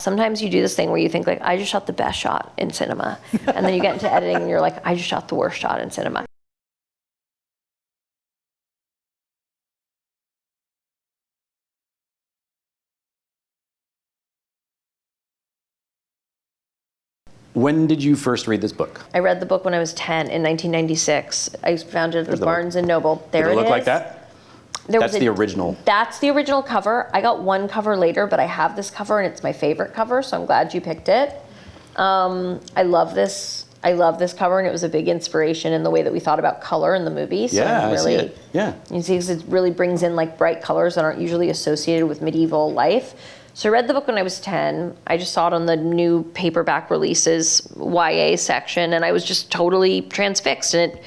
Sometimes you do this thing where you think like, I just shot the best shot in cinema. And then you get into editing and you're like, I just shot the worst shot in cinema. When did you first read this book? I read the book when I was 10 in 1996. I found it at the Barnes & Noble. There it is. Did it look like that? That's the original. That's the original cover. I got one cover later, but I have this cover and it's my favorite cover, so I'm glad you picked it. I love this cover, and it was a big inspiration in the way that we thought about color in the movie. So yeah, really, I see it. Yeah. You see, it really brings in like bright colors that aren't usually associated with medieval life. So I read the book when I was 10. I just saw it on the new paperback releases YA section, and I was just totally transfixed. And it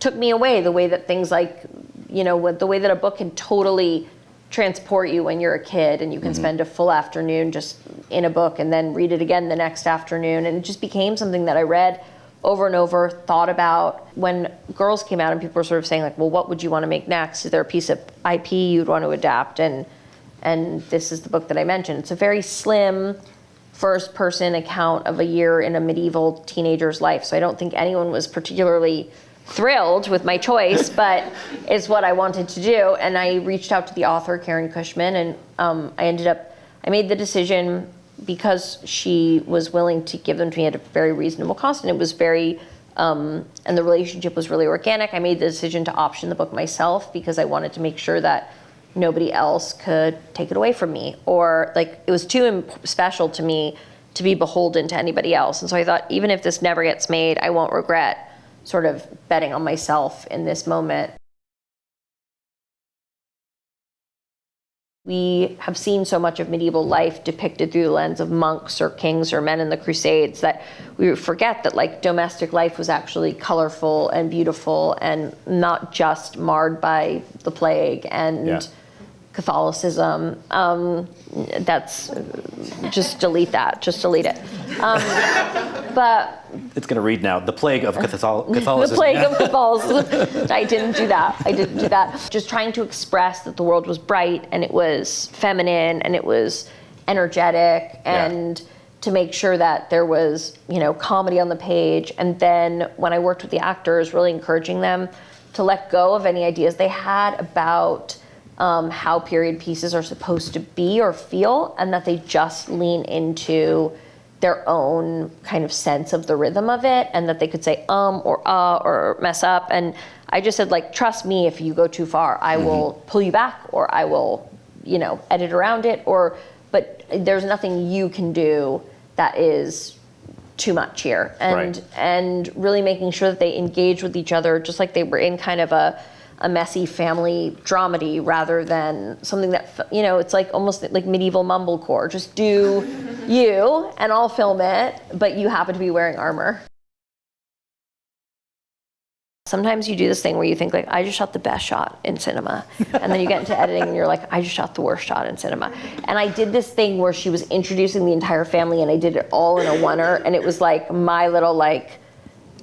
took me away, the way that things like, you know, the way that a book can totally transport you when you're a kid, and you can spend a full afternoon just in a book and then read it again the next afternoon. And it just became something that I read over and over, thought about. When Girls came out and people were sort of saying like, well, what would you want to make next? Is there a piece of IP you'd want to adapt? And this is the book that I mentioned. It's a very slim first-person account of a year in a medieval teenager's life. So I don't think anyone was particularly thrilled with my choice, but it's what I wanted to do. And I reached out to the author, Karen Cushman, and I made the decision because she was willing to give them to me at a very reasonable cost, and it was very, and the relationship was really organic. I made the decision to option the book myself because I wanted to make sure that nobody else could take it away from me, or like it was too special to me to be beholden to anybody else. And so I thought, even if this never gets made, I won't regret sort of betting on myself in this moment. We have seen so much of medieval life depicted through the lens of monks or kings or men in the Crusades that we forget that like domestic life was actually colorful and beautiful and not just marred by the plague and Catholicism. That's just delete that. Just delete it. But it's going to read now. The plague of Catholicism. The plague of Catholicism. I didn't do that. Just trying to express that the world was bright and it was feminine and it was energetic, and to make sure that there was, you know, comedy on the page. And then when I worked with the actors, really encouraging them to let go of any ideas they had about how period pieces are supposed to be or feel, and that they just lean into their own kind of sense of the rhythm of it, and that they could say or mess up. And I just said, like, trust me, if you go too far, I will pull you back, or I will, you know, edit around it, but there's nothing you can do that is too much here. And really making sure that they engage with each other just like they were in kind of a messy family dramedy, rather than something that, you know, it's like almost like medieval mumblecore. Just do you, and I'll film it, but you happen to be wearing armor. Sometimes you do this thing where you think like, I just shot the best shot in cinema. And then you get into editing and you're like, I just shot the worst shot in cinema. And I did this thing where she was introducing the entire family, and I did it all in a oneer, and it was like my little like,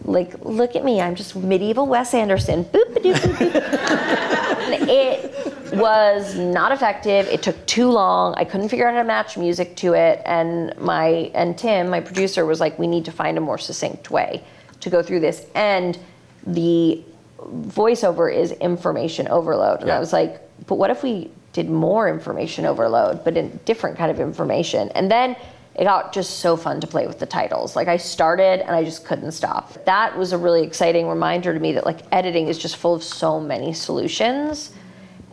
look at me, I'm just medieval Wes Anderson. Boop, boop, boop, boop. It was not effective. It took too long. I couldn't figure out how to match music to it. And Tim, my producer, was like, we need to find a more succinct way to go through this. And the voiceover is information overload. And I was like, but what if we did more information overload, but in different kind of information? And then it got just so fun to play with the titles. Like, I started and I just couldn't stop. That was a really exciting reminder to me that like editing is just full of so many solutions.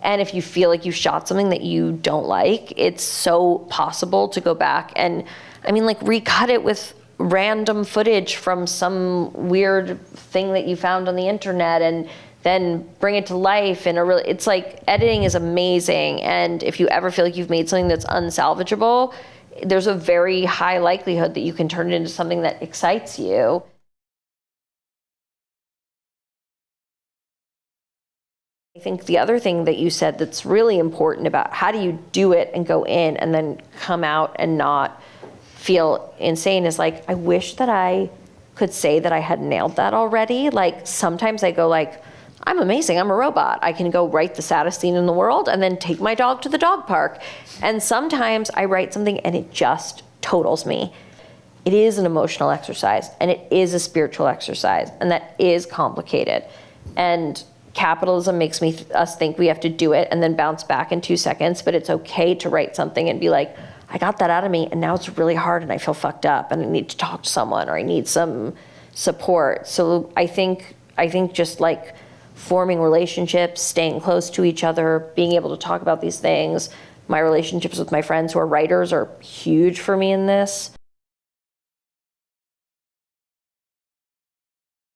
And if you feel like you shot something that you don't like, it's so possible to go back and, I mean, like, recut it with random footage from some weird thing that you found on the internet, and then bring it to life in a really, it's like, editing is amazing. And if you ever feel like you've made something that's unsalvageable, there's a very high likelihood that you can turn it into something that excites you. I think the other thing that you said that's really important about how do you do it and go in and then come out and not feel insane is like, I wish that I could say that I had nailed that already. Like, sometimes I go like, I'm amazing, I'm a robot. I can go write the saddest scene in the world and then take my dog to the dog park. And sometimes I write something and it just totals me. It is an emotional exercise, and it is a spiritual exercise, and that is complicated. And capitalism makes us think we have to do it and then bounce back in 2 seconds, but it's okay to write something and be like, I got that out of me, and now it's really hard, and I feel fucked up, and I need to talk to someone, or I need some support. So I think just like forming relationships, staying close to each other, being able to talk about these things. My relationships with my friends who are writers are huge for me in this.